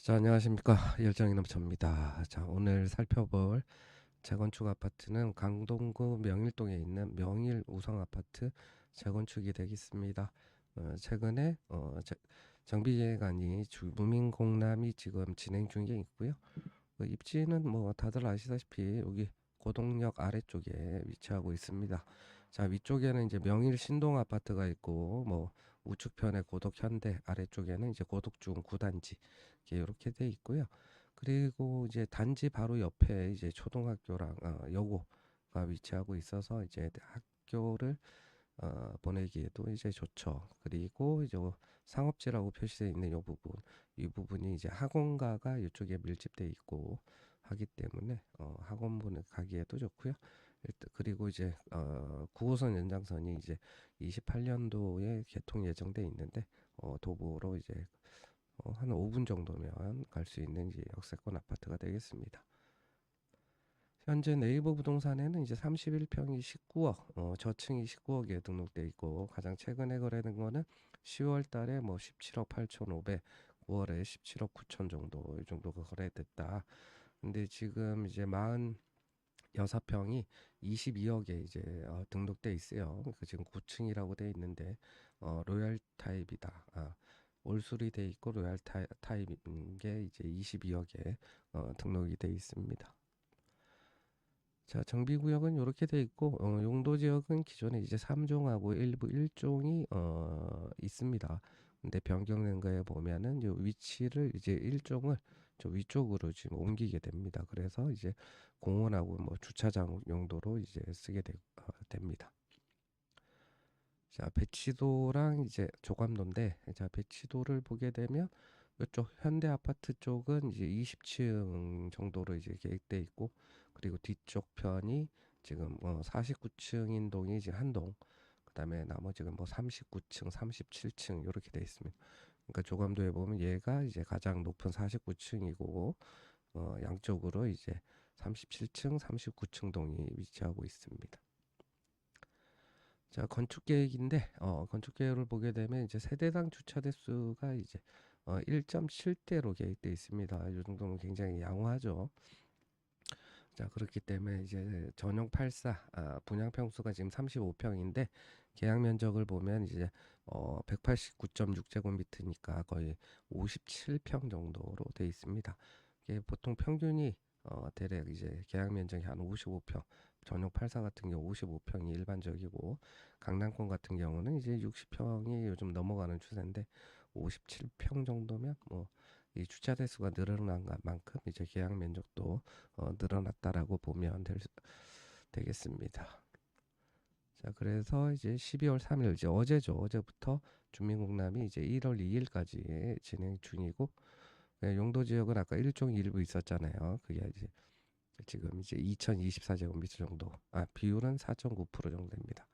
자, 안녕하십니까. 열정이 넘쳐입니다. 자, 오늘 살펴볼 재건축 아파트는 강동구 명일동에 있는 명일 우성 아파트 재건축이 되겠습니다. 최근에 정비 계획안이 무민 공람이 지금 진행 중에 있고요. 입지는 뭐 다들 아시다시피 여기 고동역 아래쪽에 위치하고 있습니다. 자, 위쪽에는 이제 명일 신동 아파트가 있고 뭐 우측편에 고덕 현대, 아래쪽에는 이제 고덕중 9단지 이렇게 돼 있고요. 그리고 이제 단지 바로 옆에 이제 초등학교랑 여고가 위치하고 있어서 이제 학교를 보내기에도 이제 좋죠. 그리고 이제 상업지라고 표시되어 있는 이 부분이 이제 학원가가 이쪽에 밀집돼 있고 하기 때문에 학원문을 가기에도 좋고요. 그리고 이제 9호선 연장선이 이제 28년도에 개통 예정돼 있는데 도보로 이제 한 5분 정도면 갈 수 있는 이제 역세권 아파트가 되겠습니다. 현재 네이버 부동산에는 이제 31평이 19억, 저층이 19억에 등록돼 있고 가장 최근에 거래된 거는 10월 달에 뭐 17억 8,500, 9월에 17억 9천 정도 이 정도가 거래됐다. 근데 지금 이제 46평이 22억에 이제 등록돼 있어요. 그 지금 9층이라고 돼 있는데 로얄 타입이다. 올수리 돼 있고 로얄 타입인 게 이제 22억에 등록이 돼 있습니다. 자, 정비구역은 이렇게 돼 있고 용도지역은 기존에 이제 3종하고 일부 1종이 있습니다. 근데 변경된 거에 보면은 요 위치를 이제 1종을 저 위쪽으로 지금 옮기게 됩니다. 그래서 이제 공원하고 뭐 주차장 용도로 이제 됩니다. 자, 배치도랑 이제 조감도인데, 자, 배치도를 보게 되면 이쪽 현대 아파트 쪽은 이제 20층 정도로 이제 계획돼 있고, 그리고 뒤쪽 편이 지금 49층인 동이 지금 한 동, 그다음에 나머지가 뭐 39층, 37층 이렇게 돼 있습니다. 그러니까 조감도에 보면 얘가 이제 가장 높은 49층이고 양쪽으로 이제 37층, 39층 동이 위치하고 있습니다. 자, 건축 계획인데 건축 계획을 보게 되면 이제 세대당 주차 대수가 이제 1.7대로 계획되어 있습니다. 이 정도면 굉장히 양호하죠. 자, 그렇기 때문에 이제 전용 84 분양 평수가 지금 35평인데 계약 면적을 보면 이제 189.6제곱미터니까 거의 57평 정도로 되어 있습니다. 이게 보통 평균이 대략 이제 계약 면적이 한 55평, 전용 84 같은 경우 55평이 일반적이고 강남권 같은 경우는 이제 60평이 요즘 넘어가는 추세인데 57평 정도면 뭐 이 주차 대수가 늘어난 만큼 이제 계약 면적도 늘어났다라고 보면 되겠습니다. 자, 그래서 이제 12월 3일 이제 어제죠. 어제부터 주민공람이 이제 1월 2일까지 진행 중이고 용도 지역은 아까 일종 일부 있었잖아요. 그게 이제 지금 이제 2024제곱미터 정도. 비율은 4.9% 정도 됩니다.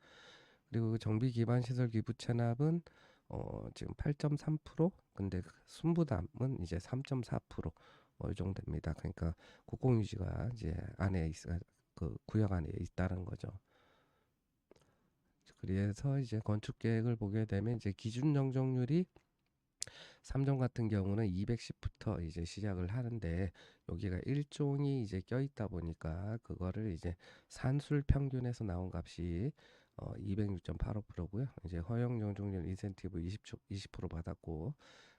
그리고 그 정비 기반 시설 기부 체납은 지금 8.3%, 근데 순부담은 이제 3.4%, 이 정도 됩니다. 그러니까 국공유지가 이제 그 구역 안에 있다는 거죠. 그래서 이제 건축 계획을 보게 되면 이제 기준 정정률이 3종 같은 경우는 210부터 이제 시작을 하는데 여기가 1종이 이제 껴있다 보니까 그거를 이제 산술 평균에서 나온 값이 206.85%고요. 이제 허용 정정률 인센티브 20% 받았고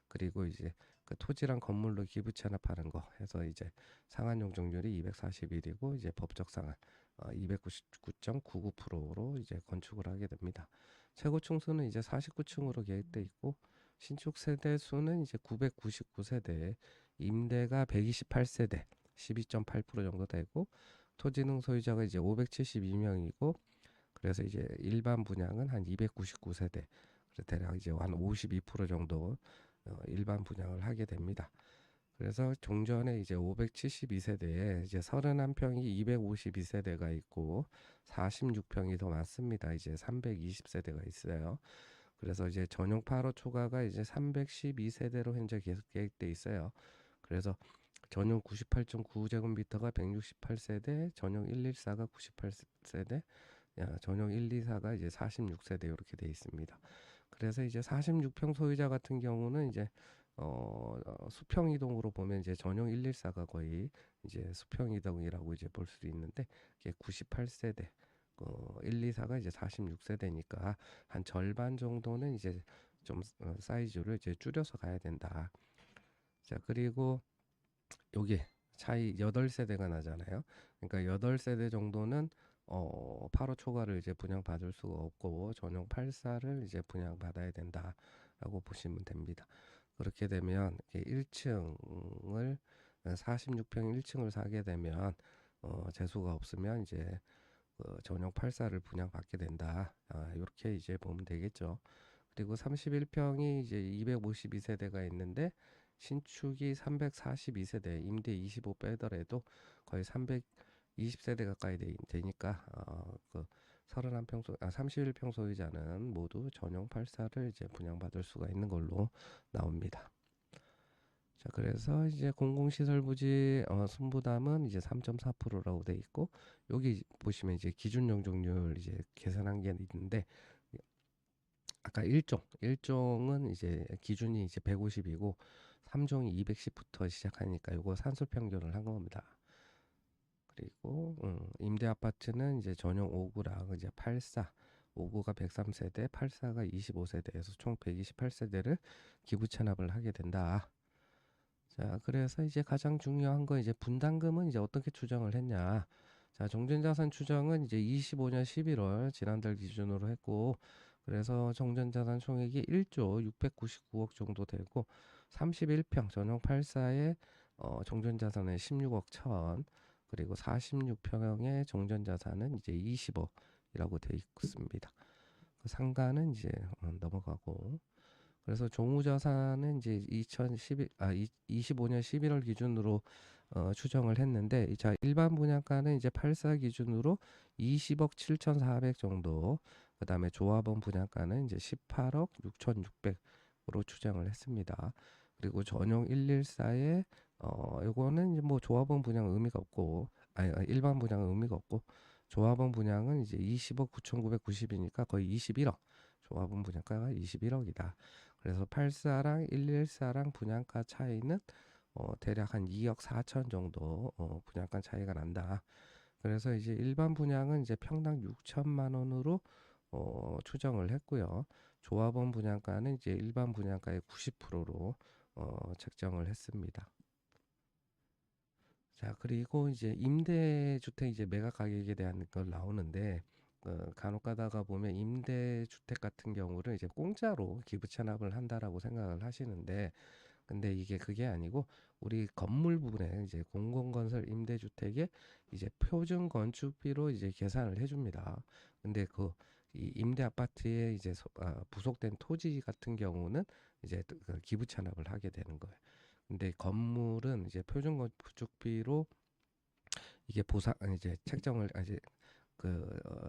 그리고 이제 그 토지랑 건물로 기부 체납하는 거 해서 이제 상한 용적률이 241이고 이제 법적 상한 299.99%로 이제 건축을 하게 됩니다. 최고 층수는 이제 49층으로 계획돼 있고 신축 세대 수는 이제 999세대, 임대가 128세대, 12.8% 정도 되고 토지능 소유자가 이제 572명이고 그래서 이제 일반 분양은 한 299세대, 그래서 대략 이제 한 52% 정도 일반 분양을 하게 됩니다. 그래서 종전에 이제 572세대에 이제 31평이 252세대가 있고 46평이 더 많습니다. 이제 320세대가 있어요. 그래서 이제 전용 8호 초과가 이제 312세대로 현재 계속 계획돼 있어요. 그래서 전용 98.9제곱미터가 168세대, 전용 114가 98세대, 전용 124가 이제 46세대 이렇게 돼 있습니다. 그래서 이제 46평 소유자 같은 경우는 이제 수평 이동으로 보면 이제 전용 114가 거의 이제 수평 이동이라고 이제 볼 수 있는데, 이게 98세대, 124가 이제 46세대니까 한 절반 정도는 이제 좀 사이즈를 이제 줄여서 가야 된다. 자, 그리고 요게 차이 8세대가 나잖아요. 그러니까 8세대 정도는 8호 초과를 이제 분양받을 수가 없고 전용 84를 이제 분양받아야 된다라고 보시면 됩니다. 그렇게 되면 1층을 46평 1층을 사게 되면 재수가 없으면 이제 전용 84를 분양받게 된다. 이렇게 이제 보면 되겠죠. 그리고 31평이 이제 252세대가 있는데 신축이 342세대, 임대 25 빼더라도 거의 320세대 가까이 되니까 그 31평 소유자는 모두 전용 84를 이제 분양받을 수가 있는 걸로 나옵니다. 자, 그래서 이제 공공시설 부지 순부담은 이제 3.4%라고 돼 있고, 여기 보시면 이제 기준 용적률 이제 계산한 게 있는데, 아까 1종은 이제 기준이 이제 150이고 3종이 210부터 시작하니까 요거 산술 평균을 한 겁니다. 그리고 임대 아파트는 이제 전용 5구랑 이제 84, 5구가 103세대, 84가 25세대에서 총 128세대를 기부 체납을 하게 된다. 자, 그래서 이제 가장 중요한 건 이제 분담금은 이제 어떻게 추정을 했냐. 자, 종전자산 추정은 이제 25년 11월 지난달 기준으로 했고, 그래서 종전자산 총액이 1조 699억 정도 되고, 31평 전용 84에 종전자산은 16억 1천, 그리고 46평의 종전자산은 이제 20억이라고 되어 있습니다. 그 상가는 이제 넘어가고, 그래서 종우자산은 이제 25년 11월 기준으로 추정을 했는데, 자, 일반 분양가는 이제 84 기준으로 20억 7,400 정도, 그 다음에 조합원 분양가는 이제 18억 6,600으로 추정을 했습니다. 그리고 전용 114에 요거는 이제 뭐 조합원 분양 의미가 없고, 일반 분양은 의미가 없고, 조합원 분양은 이제 20억 9,990이니까 거의 21억, 조합원 분양가가 21억이다. 그래서 84랑 114랑 분양가 차이는 대략 한 2억 4천 정도 분양가 차이가 난다. 그래서 이제 일반 분양은 이제 평당 6천만 원으로 추정을 했고요. 조합원 분양가는 이제 일반 분양가의 90%로 책정을 했습니다. 자, 그리고 이제 임대주택 이제 매각 가격에 대한 걸 나오는데, 간혹 가다가 보면 임대주택 같은 경우를 이제 공짜로 기부 체납을 한다라고 생각을 하시는데, 근데 이게 그게 아니고 우리 건물 부분에 이제 공공건설 임대주택에 이제 표준 건축비로 이제 계산을 해줍니다. 근데 이 임대 아파트에 이제 부속된 토지 같은 경우는 이제 그 기부 체납을 하게 되는 거예요. 근데 건물은 이제 표준 건축비로 이게 이제 책정을 이제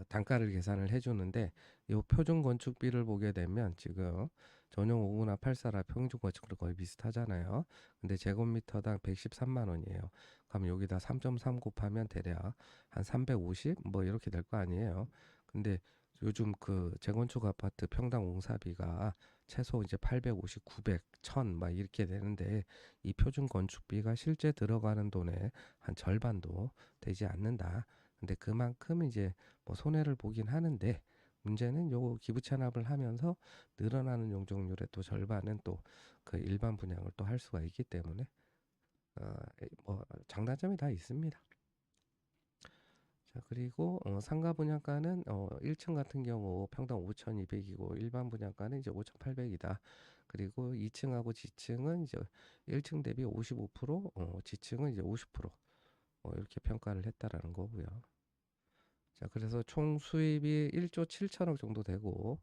단가를 계산을 해주는데, 이 표준 건축비를 보게 되면 지금 전용 5구나 84라 평균 건축비로 거의 비슷하잖아요. 근데 제곱미터당 113만 원이에요. 그럼 여기다 3.3 곱하면 대략 한 350 뭐 이렇게 될 거 아니에요. 근데 요즘 그 재건축 아파트 평당 공사비가 최소 이제 850, 900, 1000 막 이렇게 되는데, 이 표준 건축비가 실제 들어가는 돈의 한 절반도 되지 않는다. 근데 그만큼 이제 뭐 손해를 보긴 하는데, 문제는 요 기부 체납을 하면서 늘어나는 용적률의 또 절반은 또 그 일반 분양을 또 할 수가 있기 때문에 뭐 장단점이 다 있습니다. 자, 그리고 상가 분양가는 1층 같은 경우 평당 5,200이고 일반 분양가는 이제 5,800이다. 그리고 2층하고 지층은 이제 1층 대비 55%, 지층은 이제 50% 이렇게 평가를 했다라는 거고요. 자, 그래서 총 수입이 1조 7천억 정도 되고,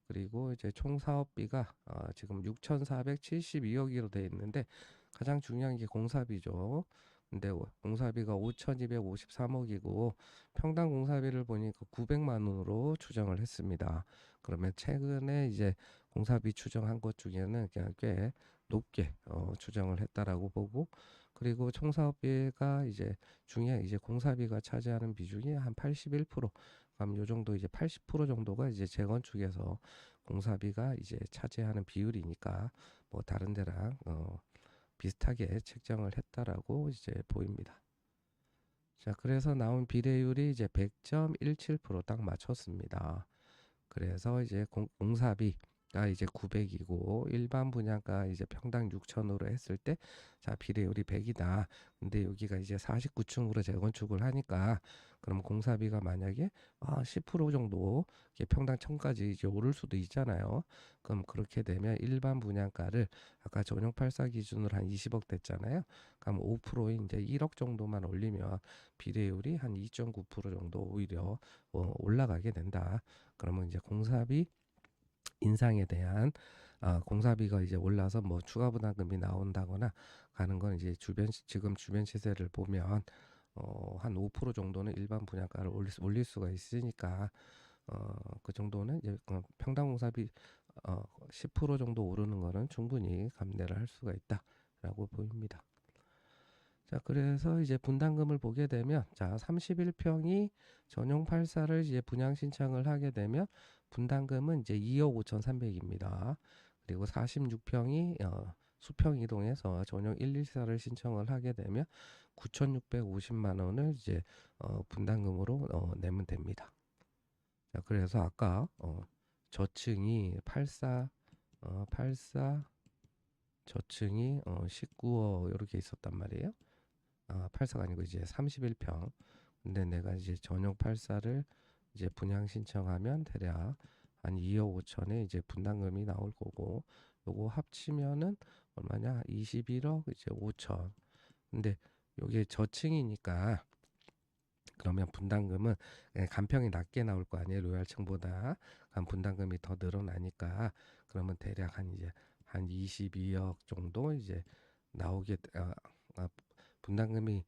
그리고 이제 총 사업비가 지금 6,472억으로 돼 있는데, 가장 중요한 게 공사비죠. 근데 공사비가 5,253억이고 평당 공사비를 보니까 900만 원으로 추정을 했습니다. 그러면 최근에 이제 공사비 추정한 것 중에는 그냥 꽤 높게 추정을 했다라고 보고, 그리고 총 사업비가 이제 중에 이제 공사비가 차지하는 비중이 한 81%, 그럼 요 정도 이제 80% 정도가 이제 재건축에서 공사비가 이제 차지하는 비율이니까 뭐 다른 데랑 비슷하게 책정을 했다라고 이제 보입니다. 자, 그래서 나온 비례율이 이제 100.17% 딱 맞췄습니다. 그래서 이제 공사비가 이제 900이고 일반 분양가 이제 평당 6천으로 했을 때 자, 비례율이 100이다. 근데 여기가 이제 49층으로 재건축을 하니까 그럼 공사비가 만약에 10% 정도 이게 평당 1000까지 이제 오를 수도 있잖아요. 그럼 그렇게 되면 일반 분양가를 아까 전용 84 기준으로 한 20억 됐잖아요. 그럼 5%에 이제 1억 정도만 올리면 비례율이 한 2.9% 정도 오히려 올라가게 된다. 그러면 이제 공사비 인상에 대한 공사비가 이제 올라서 뭐 추가 부담금이 나온다거나 가는 건 이제 지금 주변 시세를 보면 한 5% 정도는 일반 분양가를 올릴 수가 있으니까 그 정도는 이제 평당 공사비 10% 정도 오르는 거는 충분히 감내를 할 수가 있다라고 보입니다. 자, 그래서 이제 분담금을 보게 되면 자, 31평이 전용 84를 이제 분양 신청을 하게 되면 분담금은 이제 2억 5,300입니다. 그리고 46평이 수평 이동해서 전용 114를 신청을 하게 되면 9,650만 원을 이제 분담금으로 내면 됩니다. 자, 그래서 아까 저층이 84 저층이 19억 이렇게 있었단 말이에요. 84가 아니고 이제 31평. 근데 내가 이제 전용 84를 이제 분양 신청하면 대략 한 2억 5천에 이제 분담금이 나올 거고 요거 합치면은 얼마냐? 21억 이제 5천. 근데 요게 저층이니까 그러면 분담금은 간평이 낮게 나올 거 아니에요. 로얄층보다. 그럼 분담금이 더 늘어나니까 그러면 대략 한 이제 한 22억 정도 이제 나오게 분담금이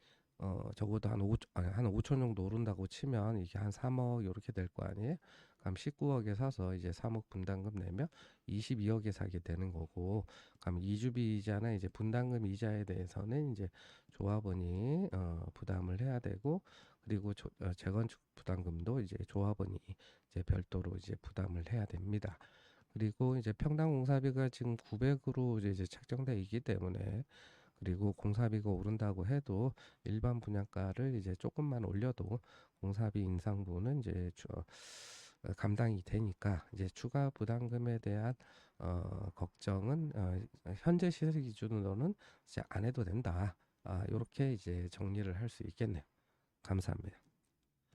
적어도 한 5천 정도 오른다고 치면 이게 한 3억 이렇게 될 거 아니에요? 그럼 19억에 사서 이제 3억 분담금 내면 22억에 사게 되는 거고, 그럼 이주비 이자나 이제 분담금 이자에 대해서는 이제 조합원이 부담을 해야 되고, 그리고 재건축 부담금도 이제 조합원이 이제 별도로 이제 부담을 해야 됩니다. 그리고 이제 평당 공사비가 지금 900으로 이제 책정돼 있기 때문에 그리고 공사비가 오른다고 해도 일반 분양가를 이제 조금만 올려도 공사비 인상분은 이제 감당이 되니까 이제 추가 부담금에 대한 걱정은 현재 시세 기준으로는 이제 안 해도 된다. 이렇게 이제 정리를 할 수 있겠네요. 감사합니다.